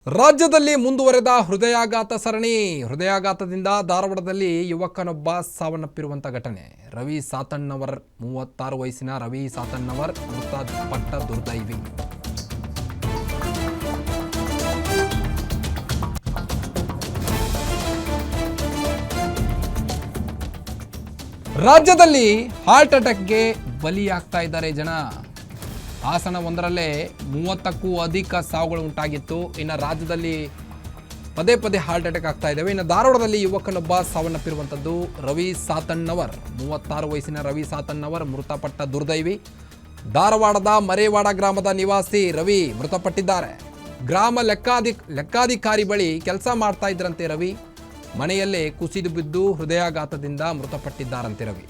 ರಾಜ್ಯದಲ್ಲಿ ಮುಂದುವರೆದ ಹೃದಯಾಘಾತ ಸರಣಿ. ಹೃದಯಾಘಾತದಿಂದ ಧಾರವಾಡದಲ್ಲಿ ಯುವಕನೊಬ್ಬ ಸಾವನ್ನಪ್ಪಿರುವಂಥ ಘಟನೆ. ರವಿ ಸಾತಣ್ಣವರ್ 36 ವಯಸ್ಸಿನ ರವಿ ಸಾತಣ್ಣವರ್ ಮೃತಪಟ್ಟ ದುರ್ದೈವಿ. ರಾಜ್ಯದಲ್ಲಿ ಹಾರ್ಟ್ ಅಟ್ಯಾಕ್ಗೆ ಬಲಿಯಾಗ್ತಾ ಇದ್ದಾರೆ ಜನ. ಹಾಸನ ಒಂದರಲ್ಲೇ 30ಕ್ಕೂ ಅಧಿಕ ಸಾವುಗಳು ಉಂಟಾಗಿತ್ತು. ಇನ್ನು ರಾಜ್ಯದಲ್ಲಿ ಪದೇ ಪದೇ ಹಾರ್ಟ್ ಅಟ್ಯಾಕ್ ಆಗ್ತಾ ಇದ್ದಾವೆ. ಇನ್ನು ಧಾರವಾಡದಲ್ಲಿ ಯುವಕನೊಬ್ಬ ಸಾವನ್ನಪ್ಪಿರುವಂಥದ್ದು. ರವಿ ಸಾತಣ್ಣವರ್ 36 ವಯಸ್ಸಿನ ರವಿ ಸಾತಣ್ಣವರ್ ಮೃತಪಟ್ಟ ದುರ್ದೈವಿ. ಧಾರವಾಡದ ಮರೇವಾಡ ಗ್ರಾಮದ ನಿವಾಸಿ ರವಿ ಮೃತಪಟ್ಟಿದ್ದಾರೆ. ಗ್ರಾಮ ಲೆಕ್ಕಾಧಿಕಾರಿ ಬಳಿ ಕೆಲಸ ಮಾಡ್ತಾ ಇದ್ರಂತೆ ರವಿ. ಮನೆಯಲ್ಲೇ ಕುಸಿದು ಬಿದ್ದು ಹೃದಯಾಘಾತದಿಂದ ಮೃತಪಟ್ಟಿದ್ದಾರಂತೆ ರವಿ.